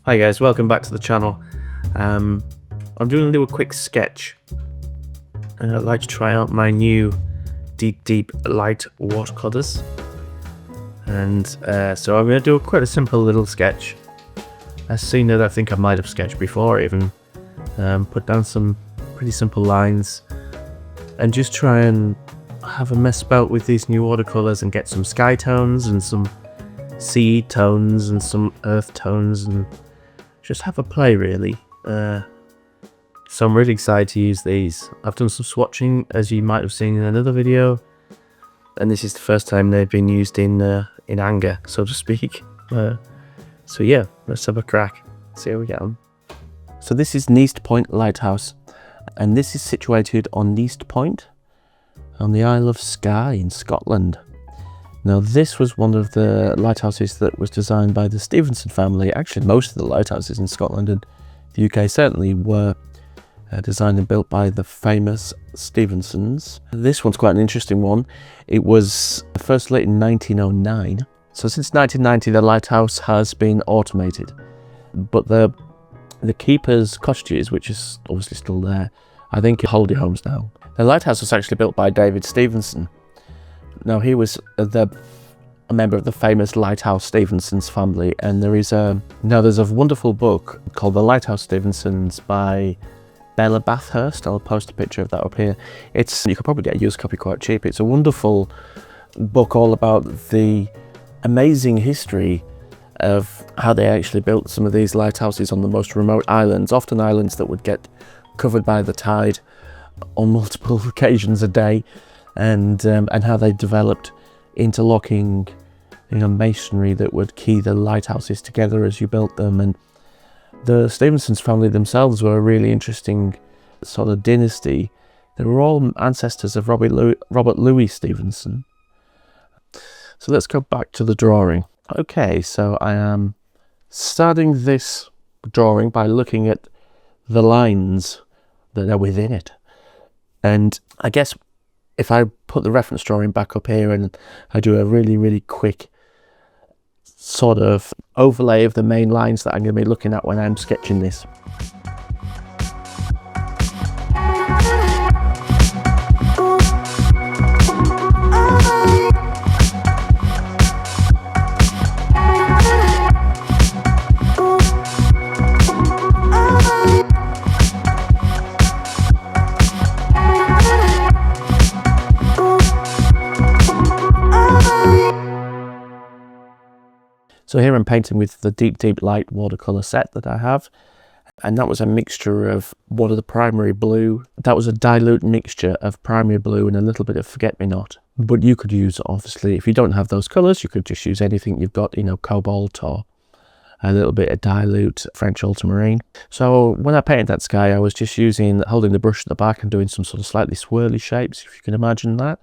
Hi guys, welcome back to the channel. I'm doing a little quick sketch and I'd like to try out my new Deep Deep Light Watercolours. And so I'm going to do quite a simple little sketch. A scene that I think I might have sketched before, even put down some pretty simple lines and just try and have a mess about with these new watercolours and get some sky tones and some sea tones and some earth tones and just have a play really. So I'm really excited to use these. I've done some swatching, as you might have seen in another video, and this is the first time they've been used in anger, so to speak. So yeah, let's have a crack, see how we get on. So this is Neist Point Lighthouse, and this is situated on Neist Point on the Isle of Skye in Scotland. Now this was one of the lighthouses that was designed by the Stevenson family. Actually, most of the lighthouses in Scotland and the UK certainly were designed and built by the famous Stevensons. This one's quite an interesting one. It was first lit in 1909. So since 1990 the lighthouse has been automated. But the keeper's cottages, which is obviously still there, I think are holiday homes now. The lighthouse was actually built by David Stevenson. Now he was a member of the famous Lighthouse Stevenson's family, and there's a wonderful book called The Lighthouse Stevensons by Bella Bathurst. I'll post a picture of that up here. You could probably get a used copy quite cheap. It's a wonderful book all about the amazing history of how they actually built some of these lighthouses on the most remote islands, often islands that would get covered by the tide on multiple occasions a day. And how they developed interlocking, masonry that would key the lighthouses together as you built them. And the Stevensons family themselves were a really interesting sort of dynasty. They were all ancestors of Robert Louis Stevenson. So let's go back to the drawing. Okay, so I am starting this drawing by looking at the lines that are within it. And I guess if I put the reference drawing back up here and I do a really, really quick sort of overlay of the main lines that I'm going to be looking at when I'm sketching this. So here I'm painting with the Deep Deep Light watercolour set that I have, and that was a mixture of one of the primary blue. That was a dilute mixture of primary blue and a little bit of forget-me-not. But you could use, obviously, if you don't have those colours, you could just use anything you've got, cobalt or a little bit of dilute French ultramarine. So when I painted that sky, I was just holding the brush at the back and doing some sort of slightly swirly shapes, if you can imagine that.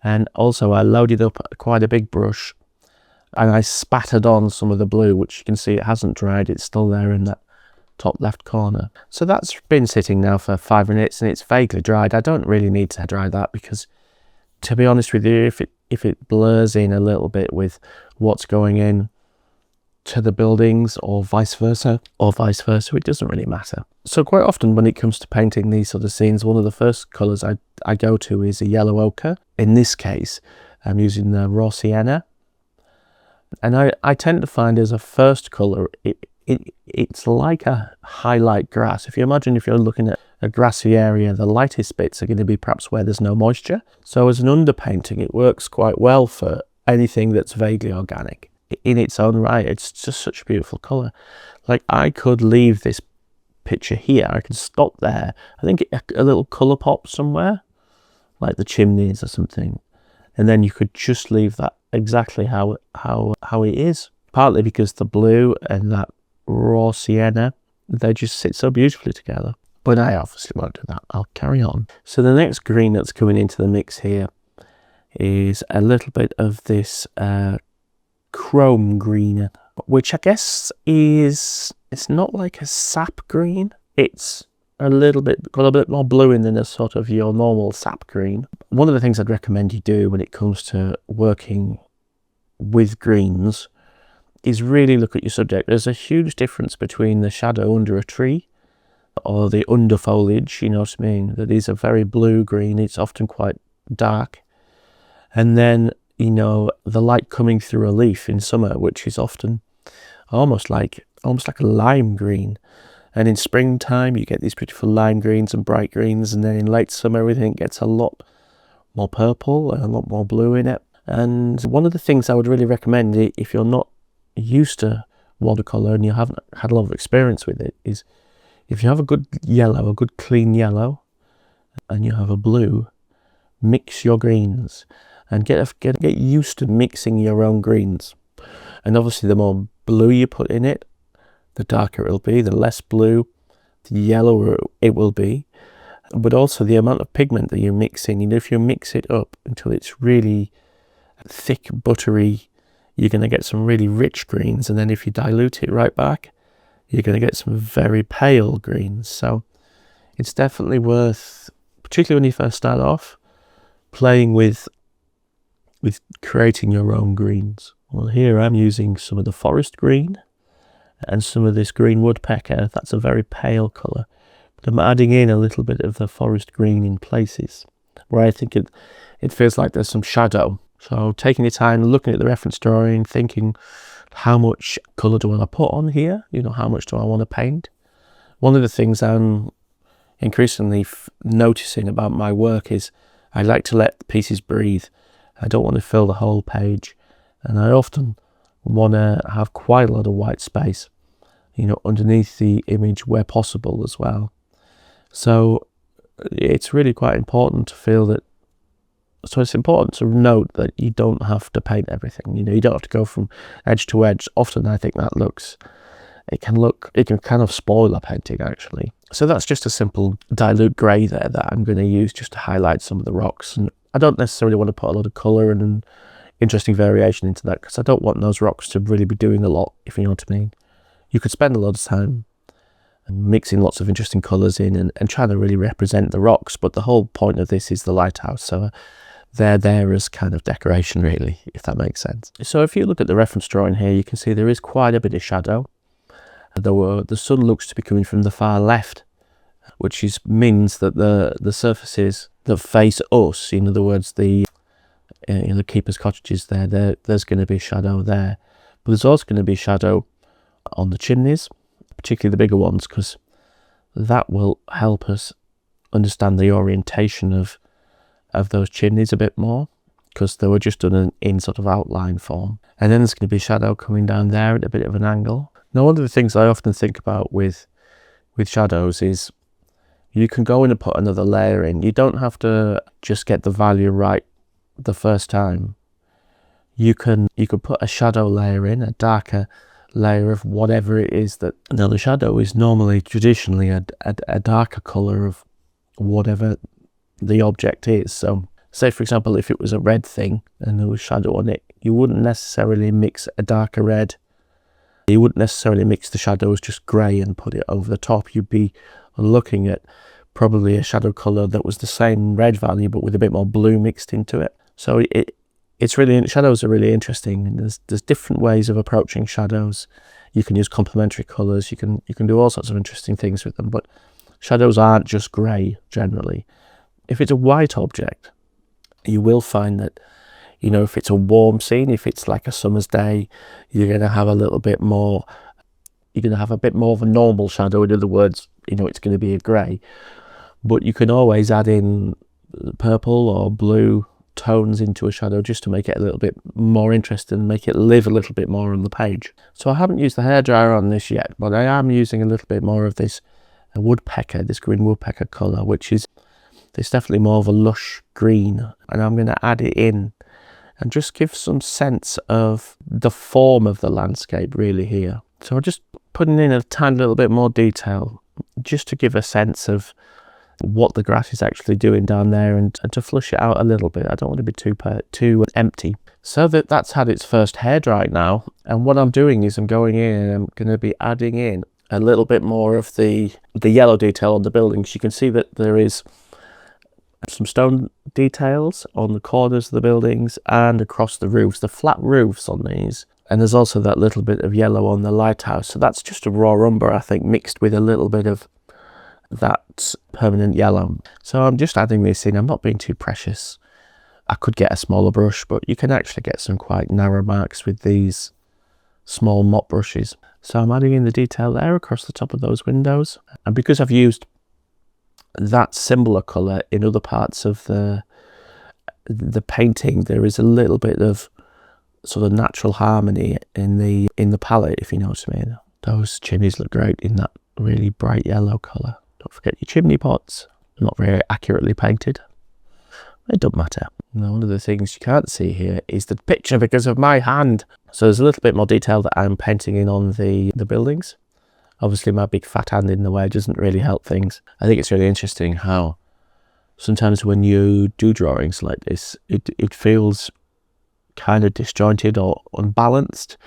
And also I loaded up quite a big brush and I spattered on some of the blue, which you can see it hasn't dried. It's still there in that top left corner. So that's been sitting now for 5 minutes and it's vaguely dried. I don't really need to dry that because, to be honest with you, if it blurs in a little bit with what's going in to the buildings or vice versa, it doesn't really matter. So quite often when it comes to painting these sort of scenes, one of the first colours I go to is a yellow ochre. In this case, I'm using the raw sienna. And I tend to find as a first colour, it's like a highlight grass. If you're looking at a grassy area, the lightest bits are going to be perhaps where there's no moisture. So as an underpainting, it works quite well for anything that's vaguely organic. In its own right, it's just such a beautiful colour. Like, I could leave this picture here. I could stop there. I think a little colour pop somewhere, like the chimneys or something. And then you could just leave that exactly how it is. Partly because the blue and that raw sienna, they just sit so beautifully together. But I obviously won't do that. I'll carry on. So the next green that's coming into the mix here is a little bit of this chrome green, which I guess it's not like a sap green. It's got a bit more blue in than a sort of your normal sap green. One of the things I'd recommend you do when it comes to working with greens is really look at your subject. There's a huge difference between the shadow under a tree or the under foliage, you know what I mean? That is a very blue-green, it's often quite dark. And then, you know, the light coming through a leaf in summer, which is often almost like a lime green. And in springtime, you get these beautiful lime greens and bright greens. And then in late summer, everything gets a lot more purple and a lot more blue in it. And one of the things I would really recommend, if you're not used to watercolour and you haven't had a lot of experience with it, is if you have a good yellow, a good clean yellow, and you have a blue, mix your greens and get used to mixing your own greens. And obviously the more blue you put in it, the darker it'll be, the less blue, the yellower it will be. But also the amount of pigment that you mix in, you know, if you mix it up until it's really thick, buttery, you're going to get some really rich greens. And then if you dilute it right back, you're going to get some very pale greens. So it's definitely worth, particularly when you first start off, playing with creating your own greens. Well, here I'm using some of the forest green and some of this green woodpecker. That's a very pale colour. But I'm adding in a little bit of the forest green in places where I think it feels like there's some shadow. So taking your time, looking at the reference drawing, thinking, how much colour do I want to put on here? You know, how much do I want to paint? One of the things I'm increasingly noticing about my work is I like to let pieces breathe. I don't want to fill the whole page. And I often want to have quite a lot of white space, you know, underneath the image where possible as well. So it's really quite important to feel that. So it's important to note that you don't have to paint everything. You know, you don't have to go from edge to edge. Often I think that it can kind of spoil a painting actually. So that's just a simple dilute grey there that I'm going to use just to highlight some of the rocks. And I don't necessarily want to put a lot of colour and interesting variation into that because I don't want those rocks to really be doing a lot, if you know what I mean. You could spend a lot of time mixing lots of interesting colours in and trying to really represent the rocks, but the whole point of this is the lighthouse. So they're there as kind of decoration really, if that makes sense. So if you look at the reference drawing here, you can see there is quite a bit of shadow. The sun looks to be coming from the far left, which means that the surfaces that face us, in other words, the keeper's cottages there's going to be shadow there. But there's also going to be shadow on the chimneys, particularly the bigger ones, because that will help us understand the orientation of those chimneys a bit more, because they were just done in sort of outline form. And then there's going to be shadow coming down there at a bit of an angle. Now, one of the things I often think about with shadows is you can go in and put another layer in. You don't have to just get the value right the first time. You could put a shadow layer in, a darker layer of whatever it is that. Now, the shadow is normally traditionally a darker colour of whatever the object is. So say for example if it was a red thing and there was shadow on it, you wouldn't necessarily mix a darker red. You wouldn't necessarily mix the shadows just grey and put it over the top. You'd be looking at probably a shadow colour that was the same red value but with a bit more blue mixed into it. So it's really, shadows are really interesting, and there's different ways of approaching shadows. You can use complementary colours, you can do all sorts of interesting things with them, but shadows aren't just grey generally. If it's a white object, you will find that, you know, if it's a warm scene, if it's like a summer's day, you're going to have a little bit more, you're going to have a bit more of a normal shadow. In other words, you know, it's going to be a grey. But you can always add in purple or blue tones into a shadow just to make it a little bit more interesting and make it live a little bit more on the page. So I haven't used the hairdryer on this yet, but I am using a little bit more of this woodpecker, this green woodpecker colour, which is, it's definitely more of a lush green, and I'm going to add it in and just give some sense of the form of the landscape really here. So I'm just putting in a tiny little bit more detail just to give a sense of what the grass is actually doing down there, and to flush it out a little bit. I don't want to be too empty. So that's had its first hair dry now, and what I'm doing is I'm going in and I'm going to be adding in a little bit more of the yellow detail on the buildings. You can see that there is some stone details on the corners of the buildings and across the roofs. The flat roofs on these And there's also that little bit of yellow on the lighthouse. So that's just a raw umber, I think, mixed with a little bit of that permanent yellow. So I'm just adding this in. I'm not being too precious. I could get a smaller brush, but you can actually get some quite narrow marks with these small mop brushes. So I'm adding in the detail there across the top of those windows. And because I've used that similar colour in other parts of the painting, there is a little bit of sort of natural harmony in the palette, if you know what I mean. Those chimneys look great in that really bright yellow colour. Don't forget your chimney pots. They're not very accurately painted. It doesn't matter. Now, one of the things you can't see here is the picture because of my hand. So there's a little bit more detail that I'm painting in on the buildings. Obviously my big fat hand in the way doesn't really help things. I think it's really interesting how sometimes when you do drawings like this, it feels kind of disjointed or unbalanced.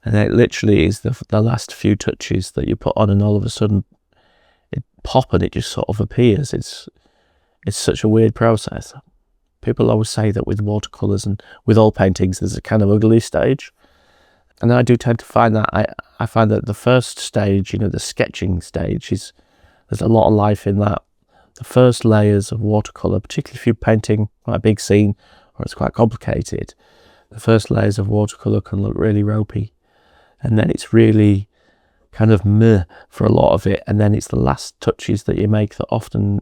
And it literally is the last few touches that you put on, and all of a sudden it pop and it just sort of appears. It's such a weird process. People always say that with watercolours and with all paintings there's a kind of ugly stage. And I do tend to find that I find that the first stage, you know, the sketching stage, there's a lot of life in that. The first layers of watercolour, particularly if you're painting quite a big scene or it's quite complicated, the first layers of watercolour can look really ropey. And then it's really kind of meh for a lot of it. And then it's the last touches that you make that often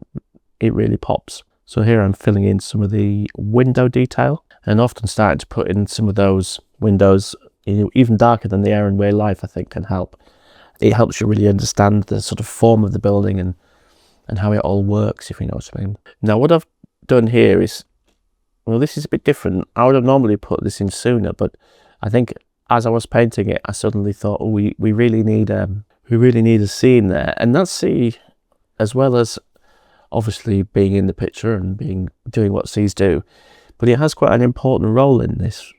it really pops. So here I'm filling in some of the window detail and often starting to put in some of those windows, you know, even darker than they are in real life, I think can help. It helps you really understand the sort of form of the building and how it all works, if you know what I mean. Now what I've done here is, well, this is a bit different. I would have normally put this in sooner, but I think as I was painting it, I suddenly thought, oh, we really need a scene there. And that sea, as well as obviously being in the picture and doing what seas do, but it has quite an important role in this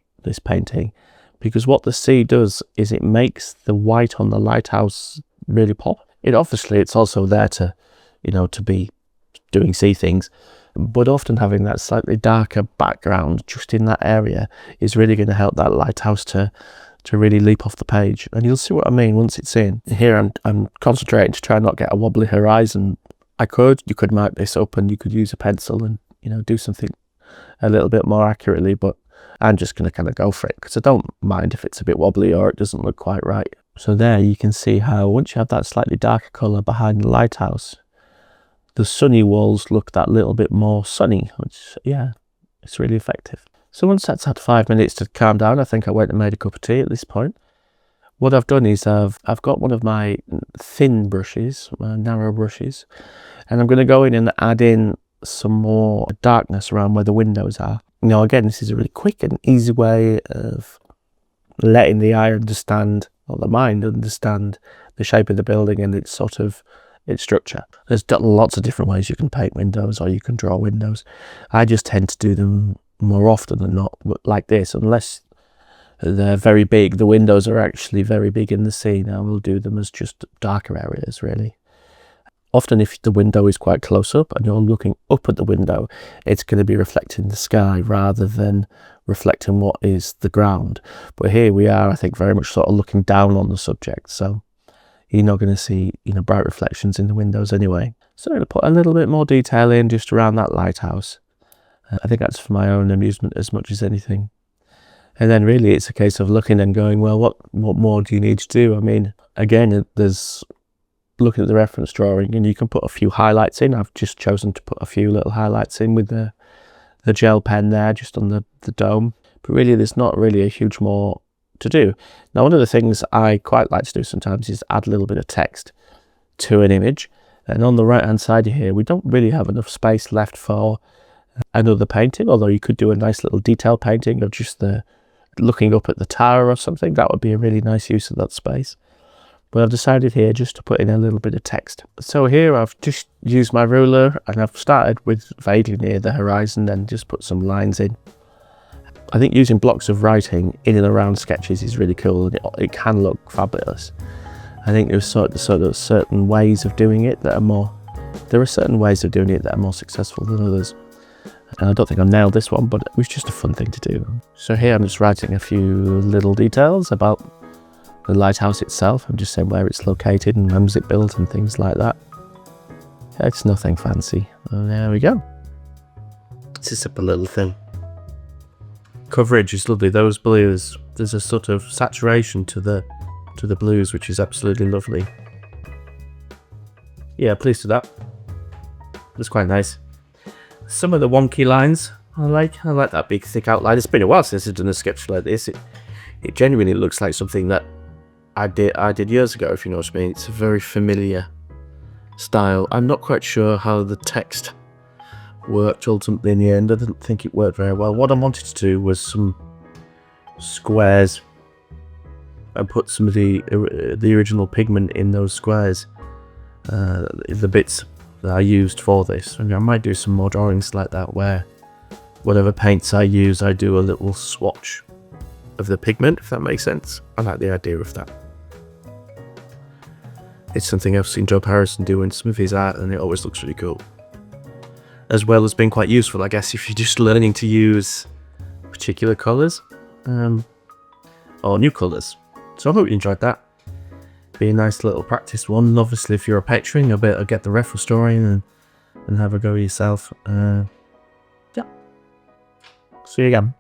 painting, because what the sea does is it makes the white on the lighthouse really pop. It's also there to, you know, to be doing sea things, but often having that slightly darker background just in that area is really going to help that lighthouse to really leap off the page. And you'll see what I mean once it's in. Here I'm concentrating to try not get a wobbly horizon. You could mark this up and you could use a pencil and, you know, do something a little bit more accurately, but I'm just going to kind of go for it because I don't mind if it's a bit wobbly or it doesn't look quite right. So there you can see how once you have that slightly darker colour behind the lighthouse, the sunny walls look that little bit more sunny, which, yeah, it's really effective. So once that's had 5 minutes to calm down, I think I went and made a cup of tea at this point. What I've done is I've got one of my thin brushes, my narrow brushes, and I'm going to go in and add in some more darkness around where the windows are. Now again, this is a really quick and easy way of letting the eye understand, or the mind understand, the shape of the building and its structure. There's lots of different ways you can paint windows or you can draw windows. I just tend to do them more often than not like this, unless they're very big. The windows are actually very big in the scene. I will do them as just darker areas, really. Often if the window is quite close up and you're looking up at the window, it's going to be reflecting the sky rather than reflecting what is the ground. But here we are, I think, very much sort of looking down on the subject. So you're not going to see, you know, bright reflections in the windows anyway. So I'm going to put a little bit more detail in just around that lighthouse. I think that's for my own amusement as much as anything. And then really it's a case of looking and going, well, what more do you need to do? I mean, again, there's looking at the reference drawing and you can put a few highlights in. I've just chosen to put a few little highlights in with the gel pen there just on the dome. But really there's not really a huge more to do. Now, one of the things I quite like to do sometimes is add a little bit of text to an image. And on the right hand side here, we don't really have enough space left for another painting, although you could do a nice little detail painting of just the looking up at the tower or something. That would be a really nice use of that space. But I've decided here just to put in a little bit of text. So here I've just used my ruler and I've started with vaguely near the horizon and just put some lines in. I think using blocks of writing in and around sketches is really cool, and it can look fabulous. I think there's sort of certain ways of doing it that are more, there are certain ways of doing it that are more successful than others. I don't think I nailed this one, but it was just a fun thing to do. So here I'm just writing a few little details about the lighthouse itself. I'm just saying where it's located and when was it built and things like that. It's nothing fancy. And there we go. It's a simple little thing. Coverage is lovely. Those blues, there's a sort of saturation to the blues, which is absolutely lovely. Yeah, pleased with that. It's quite nice. Some of the wonky lines I like that big thick outline. It's been a while since I've done a sketch like this. It genuinely looks like something that I did years ago, if you know what I mean. It's a very familiar style. I'm not quite sure how the text worked ultimately in the end. I didn't think it worked very well. What I wanted to do was some squares and put some of the original pigment in those squares, the bits that I used for this. And I might do some more drawings like that where whatever paints I use, I do a little swatch of the pigment, if that makes sense. I like the idea of that. It's something I've seen Joe Harrison do in some of his art, and it always looks really cool. As well as being quite useful, I guess, if you're just learning to use particular colours, or new colours. So I hope you enjoyed that. Be a nice little practice one. Obviously, if you're a patron, you'll better get the reference story and have a go yourself. Yeah. See you again.